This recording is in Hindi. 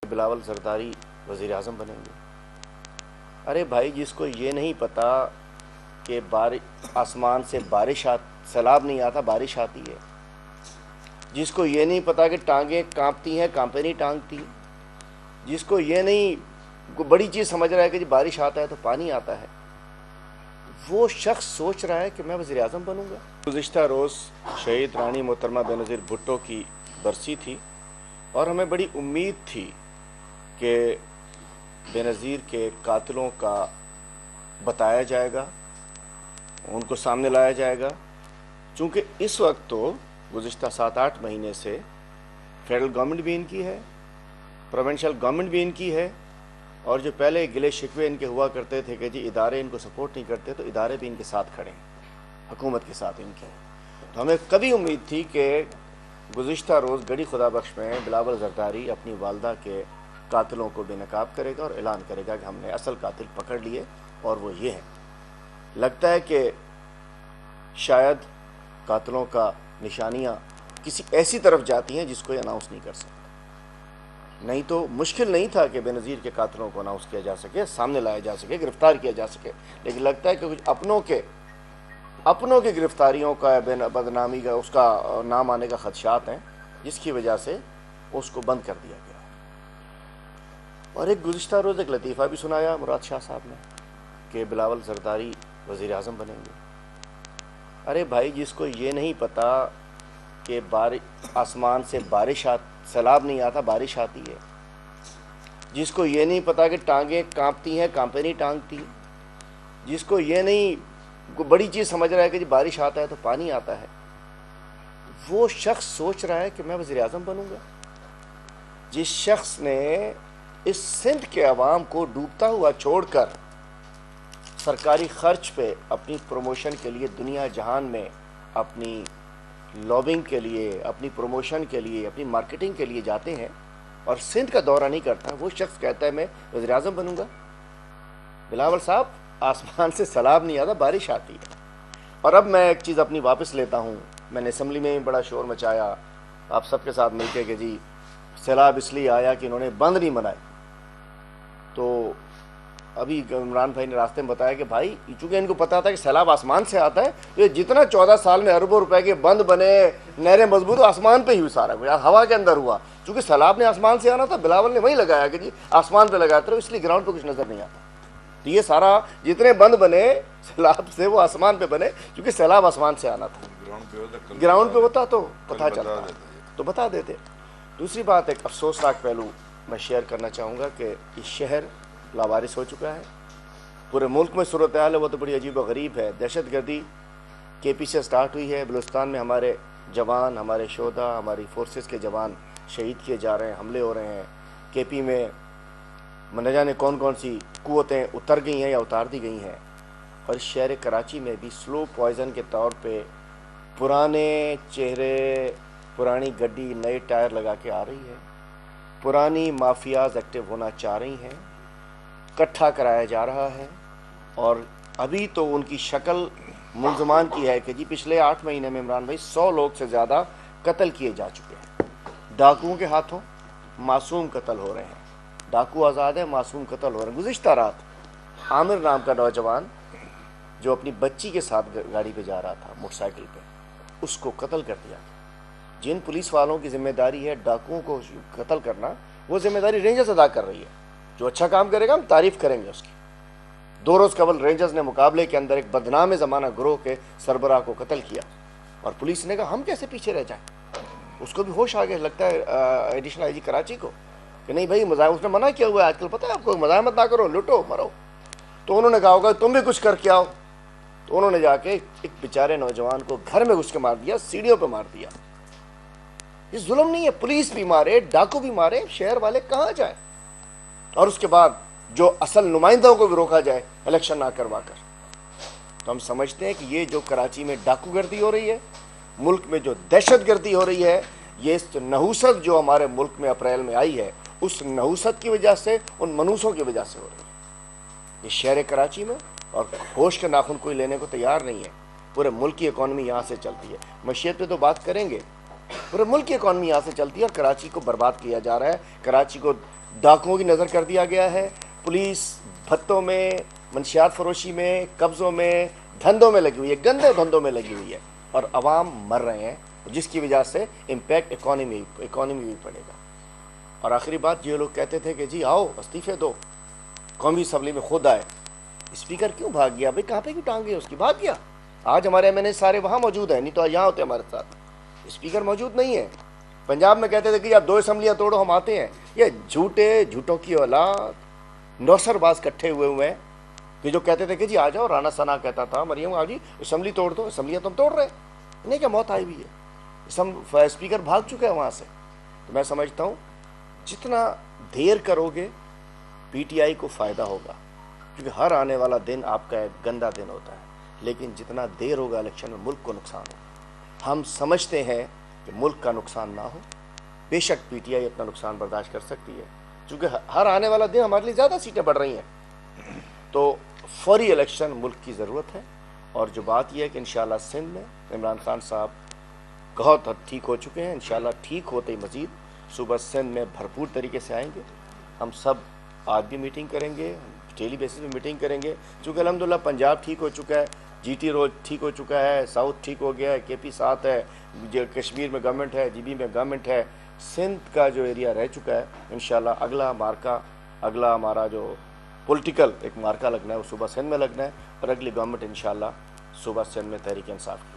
बिलावल जरदारी वज़ीर आज़म बनेंगे। अरे भाई, जिसको ये नहीं पता कि आसमान से सैलाब नहीं आता, बारिश आती है। जिसको ये नहीं पता कि टांगें कांपती हैं, कांपे नहीं टांगती। जिसको ये नहीं बड़ी चीज़ समझ रहा है कि जी बारिश आता है तो पानी आता है, वो शख्स सोच रहा है कि मैं वज़ीर आज़म बनूंगा। गुज़िश्ता रोज़ शहीद रानी मोहतरमा बेनज़ीर भुट्टो की बरसी थी और हमें बड़ी उम्मीद थी कि बेनज़ीर के कातिलों का बताया जाएगा, उनको सामने लाया जाएगा। चूँकि इस वक्त तो गुज़िश्ता 7-8 महीने से फेडरल गवर्नमेंट भी इनकी है, प्रोविंशियल गवर्नमेंट भी इनकी है, और जो पहले गिले शिकवे इनके हुआ करते थे कि जी इदारे इनको सपोर्ट नहीं करते, तो इदारे भी इनके साथ खड़े हैं, हुकूमत के साथ इनके। तो हमें कभी उम्मीद थी कि गुज़िश्ता रोज़ गड़ी खुदा बख्श में बिलावल जरदारी अपनी वालदा के कातिलों को बेनकाब करेगा और ऐलान करेगा कि हमने असल कातिल पकड़ लिए और वो ये हैं। लगता है कि शायद कातिलों का निशानियाँ किसी ऐसी तरफ जाती हैं जिसको ये अनाउंस नहीं कर सकता। नहीं तो मुश्किल नहीं था कि बेनज़ीर के कातिलों को अनाउंस किया जा सके, सामने लाया जा सके, गिरफ्तार किया जा सके। लेकिन लगता है कि कुछ अपनों के गिरफ्तारियों का, बदनामी का, उसका नाम आने का खदशात हैं, जिसकी वजह से उसको बंद कर दिया गया। और एक गुज़िश्ता रोज़ एक लतीफ़ा भी सुनाया मुराद शाह साहब ने कि बिलावल जरदारी वज़ीर आज़म बनेंगे। अरे भाई, जिसको ये नहीं पता कि आसमान से सैलाब नहीं आता, बारिश आती है। जिसको ये नहीं पता कि टांगें कांपती हैं, कांपे नहीं टांगती। जिसको ये नहीं बड़ी चीज़ समझ रहा है कि जी बारिश आता है तो पानी आता है, वो शख्स सोच रहा है कि मैं वज़ीर आज़म बनूंगा। जिस शख्स ने इस सिंध के अवाम को डूबता हुआ छोड़कर सरकारी खर्च पे अपनी प्रमोशन के लिए दुनिया जहान में अपनी लॉबिंग के लिए, अपनी प्रमोशन के लिए, अपनी मार्केटिंग के लिए जाते हैं और सिंध का दौरा नहीं करता, वो शख्स कहता है मैं वज़ीर आज़म बनूंगा। बिलावल साहब, आसमान से सैलाब नहीं आता, बारिश आती है। और अब मैं एक चीज़ अपनी वापस लेता हूँ। मैंने असम्बली में बड़ा शोर मचाया आप सबके साथ मिलकर कि जी सैलाब इसलिए आया कि इन्होंने बंद नहीं बनाए। तो अभी इमरान भाई ने रास्ते में बताया कि भाई चूँकि इनको पता था कि सैलाब आसमान से आता है, तो ये जितना 14 साल में अरबों रुपए के बंद बने, नहरें मजबूत, आसमान पे ही हुई, सारा कुछ हवा के अंदर हुआ। चूँकि सैलाब ने आसमान से आना था, बिलावल ने वही लगाया कि जी आसमान पे लगाते रहो, इसलिए ग्राउंड पे कुछ नज़र नहीं आता। तो ये सारा जितने बंद बने सैलाब से, वो आसमान पे बने, क्योंकि सैलाब आसमान से आना था। ग्राउंड पे होता तो पता चलता, तो बता देते। दूसरी बात, एक अफसोसनाक पहलू मैं शेयर करना चाहूँगा कि इस शहर लावारिस हो चुका है। पूरे मुल्क में सूरत हाल है वो तो बड़ी अजीब व गरीब है। दहशत गर्दी KP से स्टार्ट हुई है। बलूचिस्तान में हमारे जवान, हमारे शोधा, हमारी फोर्सेस के जवान शहीद किए जा रहे हैं, हमले हो रहे हैं। KP में न जाने कौन कौन सी कुव्वतें उतर गई हैं या उतार दी गई हैं। और शहर कराची में भी स्लो पॉइज़न के तौर पे पुराने चेहरे, पुरानी गड्डी नए टायर लगा के आ रही है। पुरानी माफियाज एक्टिव होना चाह रही हैं, इकट्ठा कराया जा रहा है। और अभी तो उनकी शक्ल मुलजमान की है कि जी पिछले 8 महीने में इमरान भाई 100 लोग से ज़्यादा कत्ल किए जा चुके हैं। डाकुओं के हाथों मासूम कत्ल हो रहे हैं। डाकू आज़ाद है, मासूम कत्ल हो रहे हैं। गुज़िश्ता रात आमिर नाम का नौजवान जो अपनी बच्ची के साथ गाड़ी पे जा रहा था, मोटरसाइकिल पे, उसको कत्ल कर दिया। जिन पुलिस वालों की जिम्मेदारी है डाकुओं को कत्ल करना, वो जिम्मेदारी रेंजर्स अदा कर रही है। जो अच्छा काम करेगा हम तारीफ करेंगे उसकी। 2 रोज़ कबल रेंजर्स ने मुकाबले के अंदर एक बदनाम ज़माना ग्रोह के सरबराह को कत्ल किया और पुलिस ने कहा हम कैसे पीछे रह जाएं। उसको भी होश आ गया, लगता है एडिशनल IG कराची को, कि नहीं भाई उसने मना किया हुआ है आजकल, पता है आपको, मजामत ना करो, लुटो मरो। तो उन्होंने कहा होगा तुम भी कुछ करके आओ। तो उन्होंने जाके एक बेचारे नौजवान को घर में घुस के मार दिया, सीढ़ियों पे मार दिया। ये जुल्म नहीं है? पुलिस भी मारे, डाकू भी मारे, शहर वाले कहाँ जाए? और उसके बाद जो असल नुमाइंदों को भी रोका जाए इलेक्शन ना करवा कर। तो हम समझते हैं कि ये जो कराची में डाकू गर्दी हो रही है, मुल्क में जो दहशत गर्दी हो रही है, ये नहूसत जो हमारे मुल्क में अप्रैल में आई है, उस नहूसत की वजह से, उन मनूसों की वजह से हो रही है ये शहर कराची में। और होश के नाखून कोई लेने को तैयार नहीं है। पूरे मुल्क की इकॉनमी यहाँ से चलती है। मशीयत पे तो बात करेंगे, पूरे मुल्क की इकॉनमी यहाँ से चलती है और कराची को बर्बाद किया जा रहा है। कराची को डाकुओं की नज़र कर दिया गया है, पुलिस भत्तों में, मंशियात फरोशी में, कब्ज़ों में, धंधों में लगी हुई है, गंदे धंधों में लगी हुई है, और अवाम मर रहे हैं, जिसकी वजह से इम्पैक्ट इकॉनमी भी पड़ेगा। और आखिरी बात, ये लोग कहते थे कि जी आओ इस्तीफे दो, कौमी असम्बली में खुद आए। स्पीकर क्यों भाग गया भाई? कहाँ पे क्यों टांग गया उसकी? भाग गया। आज हमारे एमएनए सारे वहाँ मौजूद हैं, नहीं तो यहाँ होते हमारे साथ। स्पीकर मौजूद नहीं है। पंजाब में कहते थे कि आप 2 असम्बलियाँ तोड़ो, हम आते हैं। ये झूठों की औलाद, नौसरबाज इकट्ठे हुए हैं कि जो कहते थे कि जी आ जाओ। राना सना कहता था मरियम आ जी असम्बली तोड़ दो, असम्बलियाँ तुम तोड़ रहे, नहीं क्या मौत आई हुई है? स्पीकर भाग चुका है वहाँ से। तो मैं समझता हूँ जितना देर करोगे पीटीआई को फ़ायदा होगा, क्योंकि हर आने वाला दिन आपका एक गंदा दिन होता है, लेकिन जितना देर होगा इलेक्शन में मुल्क को नुकसान होगा। हम समझते हैं कि मुल्क का नुकसान ना हो। बेशक पीटीआई अपना नुकसान बर्दाश्त कर सकती है, क्योंकि हर आने वाला दिन हमारे लिए ज़्यादा सीटें बढ़ रही हैं। तो फौरी इलेक्शन मुल्क की ज़रूरत है। और जो बात यह है कि इंशाल्लाह सिंध में इमरान खान साहब बहुत हद ठीक हो चुके हैं। इंशाल्लाह ठीक होते ही मज़ीद सुबह सिंध में भरपूर तरीके से आएंगे। हम सब आज भी मीटिंग करेंगे, डेली बेसिस पे मीटिंग करेंगे, चूँकि अल्हम्दुलिल्लाह पंजाब ठीक हो चुका है, जीटी रोड ठीक हो चुका है, साउथ ठीक हो गया है, केपी साथ है, जो कश्मीर में गवर्नमेंट है, जीबी में गवर्नमेंट है, सिंध का जो एरिया रह चुका है, इंशाल्लाह अगला हमारा जो पॉलिटिकल एक मार्का लगना है वो सुबह सिंध में लगना है, और अगली गवर्नमेंट इंशाल्लाह सुबह सिंध में तहरीक इंसाफ की।